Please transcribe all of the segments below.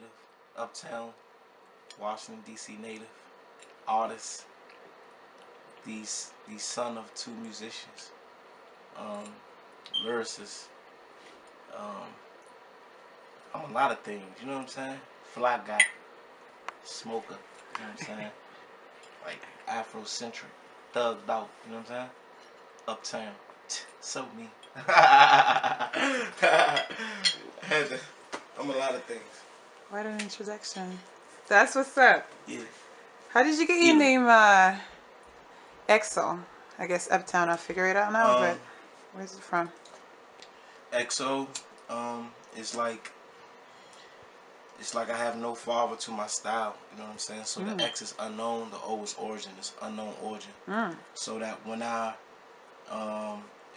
native, Uptown, Washington D.C. native, artist. The son of two musicians, um, lyricist. Um, I'm a lot of things. You know what I'm saying? Fly guy, smoker. You know what I'm saying? Like Afrocentric, thugged out. You know what I'm saying? Uptown, so me. I'm a lot of things. What an introduction. That's what's up. Yeah. How did you get your Ealu. name, Exo? I guess Uptown, I'll figure it out now, but where's it from? XO, it's like I have no father to my style. You know what I'm saying? So the X is unknown, the O is origin. It's unknown origin. So that when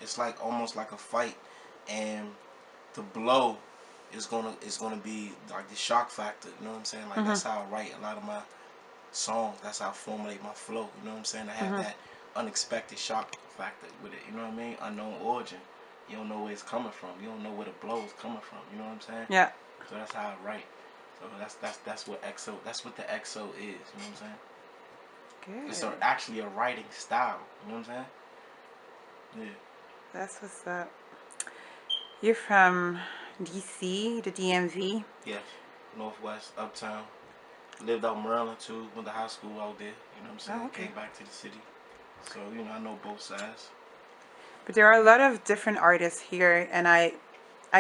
it's like almost like a fight, and the blow is gonna be like the shock factor. You know what I'm saying? Like that's how I write a lot of my songs. That's how I formulate my flow. You know what I'm saying? I have that unexpected shock factor with it. You know what I mean? Unknown origin. You don't know where it's coming from. You don't know where the blow is coming from. You know what I'm saying? Yeah. So that's how I write. So that's what XO. That's what the XO is. You know what I'm saying? Good. It's actually a writing style. You know what I'm saying? Yeah. That's what's up. You're from DC, the DMV? Yes. Northwest, Uptown. Lived out in Maryland too. Went to high school out there. You know what I'm saying? Oh, okay. Came back to the city. So, I know both sides. But there are a lot of different artists here, and I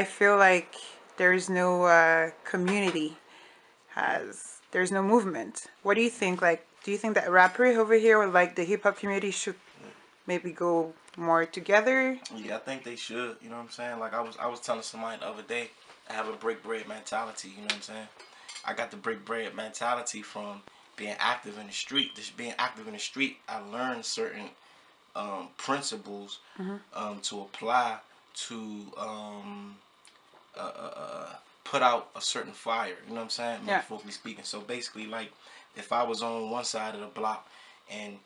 feel like there's no community. There's no movement. What do you think? Like, do you think that rappers over here or like the hip hop community should maybe go more together? Yeah, I think they should. You know what I'm saying? Like I was telling somebody the other day, I have a break bread mentality. You know what I'm saying? I got the break bread mentality from being active in the street. Just being active in the street, I learned certain principles to apply to put out a certain fire. You know what I'm saying? Yeah. Metaphorically speaking. So basically, like if I was on one side of the block and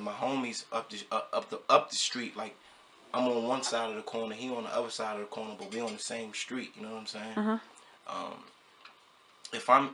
my homies up the street, like I'm on one side of the corner, he on the other side of the corner, but we on the same street. You know what I'm saying? If I'm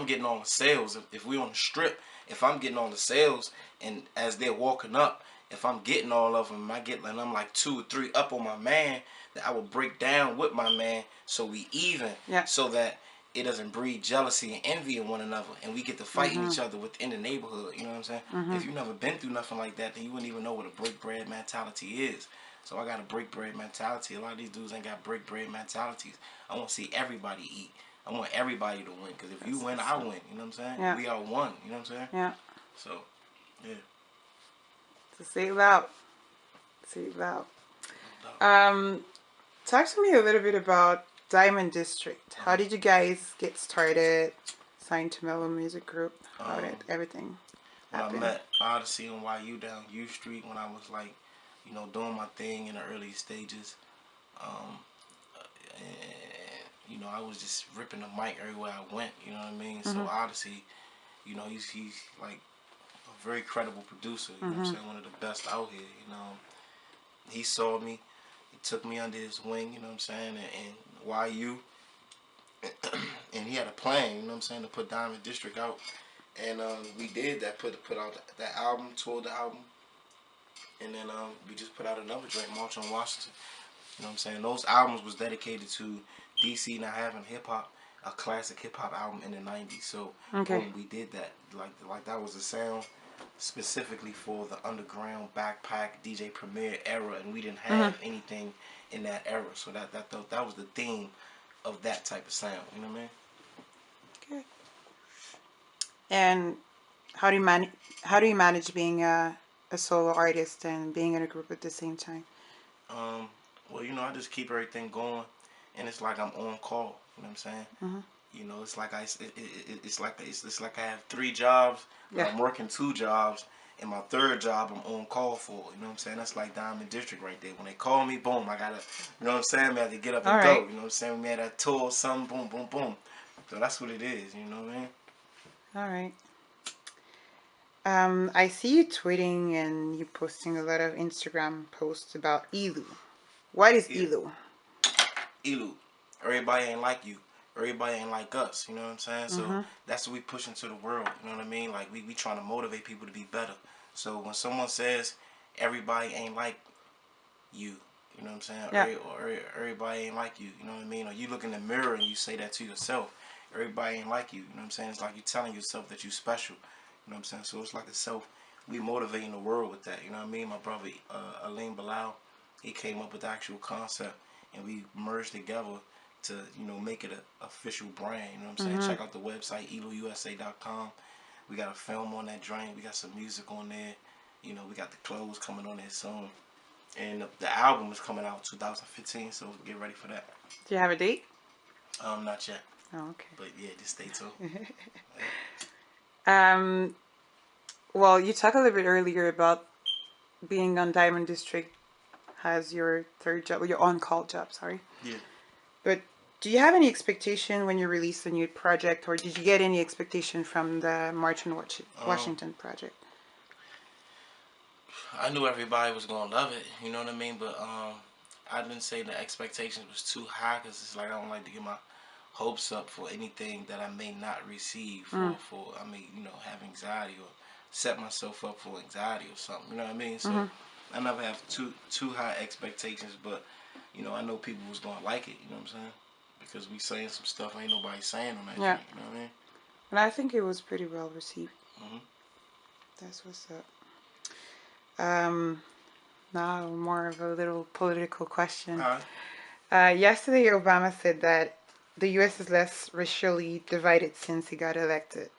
getting on the sales, if we on the strip, if I'm getting on the sales, and as they're walking up, if I'm getting all of them, and I'm like 2 or 3 up on my man, that I will break down with my man so we even, so that it doesn't breed jealousy and envy in one another, and we get to fighting each other within the neighborhood. You know what I'm saying? If you never been through nothing like that, then you wouldn't even know what a break bread mentality is. So I got a break bread mentality. A lot of these dudes ain't got break bread mentalities. I want to see everybody eat. I want everybody to win, because if you win, I win. You know what I'm saying? Yeah. We are one. You know what I'm saying? Yeah. So, yeah. So say it loud. Say it loud. Talk to me a little bit about Diamond District. How did you guys get started? Signed to Mellow Music Group? How did everything happen? I met Odyssey on YU down U Street when I was like, doing my thing in the early stages. And, I was just ripping the mic everywhere I went, you know what I mean? So Odyssey, he's like a very credible producer, you know what I'm saying? One of the best out here, He saw me, he took me under his wing, you know what I'm saying? And YU, and he had a plan, you know what I'm saying, to put Diamond District out. And we did that, put out that album, toured the album. And then we just put out another joint, March on Washington. You know what I'm saying? Those albums was dedicated to DC not having hip-hop, a classic hip-hop album in the 90s. So, boom, we did that. Like that was a sound specifically for the underground backpack DJ Premier era, and we didn't have anything in that era. So that was the theme of that type of sound. You know what I mean? Okay. And how do you manage being a solo artist and being in a group at the same time? Well, I just keep everything going, and it's like I'm on call. You know what I'm saying? It's like it's like I have 3 jobs, but I'm working 2 jobs, and my 3rd job I'm on call for. You know what I'm saying? That's like Diamond District right there. When they call me, boom, I gotta, you know what I'm saying? I have to get up and go. You know what I'm saying? We had a tour, something, boom, boom, boom. So that's what it is. You know what I mean? All right. I see you tweeting and you posting a lot of Instagram posts about Ealu. What is Ealu? Ealu. Everybody ain't like you. everybody ain't like us. You know what I'm saying? So that's what we push into the world. You know what I mean? Like we trying to motivate people to be better. So when someone says everybody ain't like you, you know what I'm saying? Yeah. Or everybody ain't like you. You know what I mean? Or you look in the mirror and you say that to yourself. Everybody ain't like you. You know what I'm saying? It's like you telling yourself that you special. You know what I'm saying? So it's like a self. We motivating the world with that. You know what I mean? My brother Aleem Bilal, he came up with the actual concept, and we merged together to make it an official brand. You know what I'm saying? Check out the website eluusa.com. We got a film on that joint. We got some music on there. You know, we got the clothes coming on there soon. And the album is coming out 2015, so get ready for that. Do you have a date? Not yet. Oh, okay. But yeah, just stay tuned. Well, you talked a little bit earlier about being on Diamond District as your third job, your on-call job, sorry. Yeah. But do you have any expectation when you release a new project, or did you get any expectation from the March on Washington project? I knew everybody was gonna love it, you know what I mean. But I didn't say the expectations was too high, because it's like I don't like to get my hopes up for anything that I may not receive, for I may have anxiety or set myself up for anxiety or something. You know what I mean? So I never have too high expectations, but I know people was gonna like it. You know what I'm saying? Because we saying some stuff ain't nobody saying on that. Yeah. Thing, you know what I mean? And I think it was pretty well received. That's what's up. Now more of a little political question. Yesterday, Obama said that the U.S. is less racially divided since he got elected.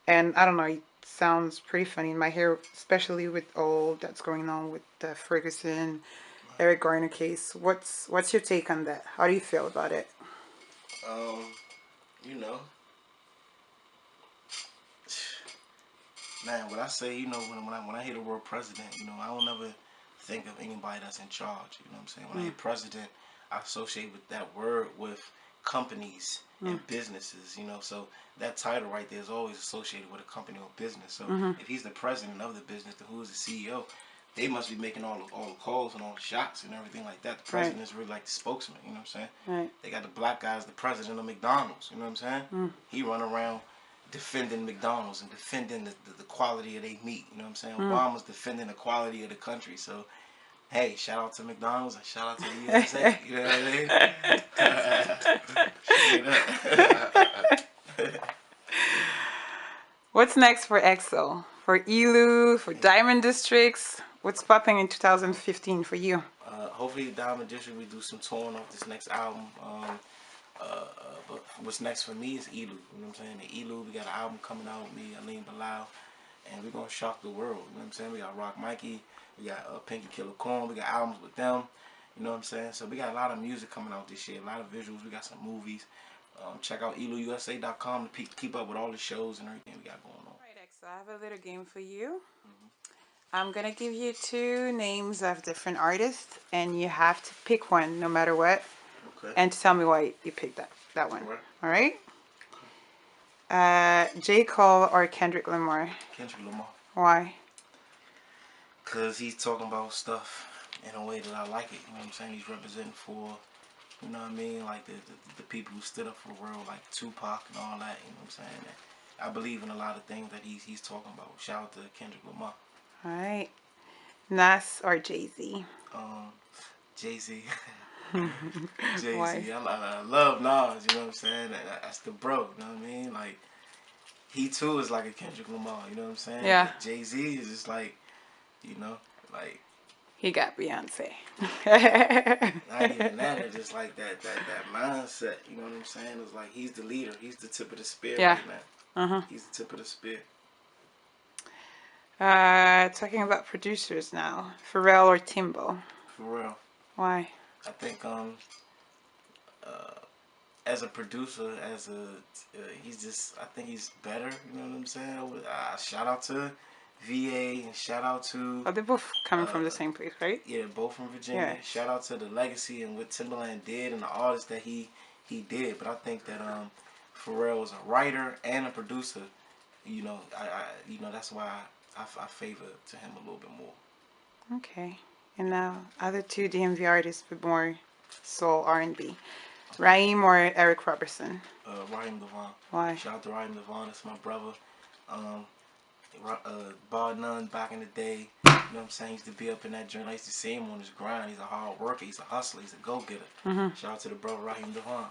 And I don't know, it sounds pretty funny in my hair, especially with all that's going on with the Ferguson, Eric Garner case. What's your take on that? How do you feel about it? You know, man, what I say, when I hear the word president, I don't ever think of anybody that's in charge. You know what I'm saying? When I hear president, I associate with that word with companies and businesses. So that title right there is always associated with a company or business. So if he's the president of the business, then who is the CEO? They must be making all the calls and all the shots and everything like that. The president is really like the spokesman. You know what I'm saying? Right. They got the black guy as the president of McDonald's. You know what I'm saying? He run around defending McDonald's and defending the quality of their meat. You know what I'm saying? Obama's defending the quality of the country. So, hey, shout out to McDonald's and shout out to the USA. You know what I mean? What's next for EXO? For Ealu? For Diamond Districts? What's popping in 2015 for you? Hopefully, the Diamond District, we do some touring off this next album. But what's next for me is Ealu. You know what I'm saying? The Ealu, we got an album coming out with me, Aleem Bilal, and we're gonna shock the world. You know what I'm saying? We got Rock Mikey, we got Pinky Killer Corn, we got albums with them. You know what I'm saying? So we got a lot of music coming out this year, a lot of visuals. We got some movies. Check out eluusa.com to keep up with all the shows and everything we got going on. All right, EXO, I have a little game for you. I'm gonna give you two names of different artists, and you have to pick one, no matter what. Okay. And to tell me why you picked that one. All right. All right? J. Cole or Kendrick Lamar? Kendrick Lamar. Why? Because he's talking about stuff in a way that I like it. You know what I'm saying? He's representing for, you know what I mean? Like the people who stood up for the world, like Tupac and all that. You know what I'm saying? And I believe in a lot of things that he's talking about. Shout out to Kendrick Lamar. All right. Nas or Jay-Z? Jay-Z. Jay-Z. Why? I love Nas, you know what I'm saying? That's the bro, you know what I mean? Like, he too is like a Kendrick Lamar, you know what I'm saying? Yeah. Jay-Z is just like, like... He got Beyonce. Not even that, it's just like that mindset, you know what I'm saying? It's like he's the leader, he's the tip of the spear right now. He's the tip of the spear. Talking about producers now. Pharrell or Timbo? Pharrell. Why? I think as a producer, I think he's better. You know what I'm saying? Shout out to VA and shout out to. Oh, they're both coming from the same place, right? Yeah, both from Virginia. Yeah. Shout out to the legacy and what Timbaland did and the artists that he did. But I think that Pharrell is a writer and a producer. That's why I favor to him a little bit more. Okay. And now, other two DMV artists with more soul R&B. Raheem or Eric Robertson? Raheem Devon. Why? Shout out to Raheem Devon. That's my brother. Bar none back in the day. You know what I'm saying? He used to be up in that joint. I used to see him on his grind. He's a hard worker. He's a hustler. He's a go-getter. Shout out to the brother Raheem Devon.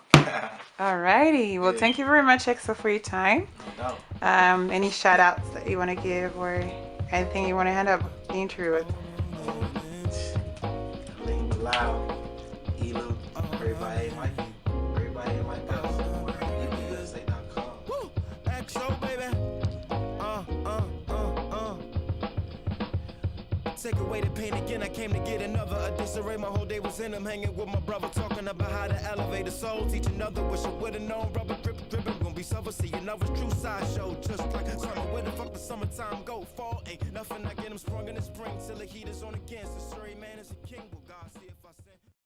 Alrighty. Well, Yeah. thank you very much, Exo, for your time. No doubt. Any shout outs that you want to give or anything you want to hand up the interview with? Loud, Ealu, everybody Mike, everybody Mike else. USA.com. XO, baby. Take away the pain again, I came to get another. A disarray, my whole day was in them. Hanging with my brother, talking about how to elevate the soul. Teach another, wish I would've known. Rubber dripping, gonna be summer. See another true side show. Just like summer, where the fuck the summertime go? Fall ain't nothing, I get them sprung in the spring. Till the heat is on again. So sorry, man, it's a king. Well, God see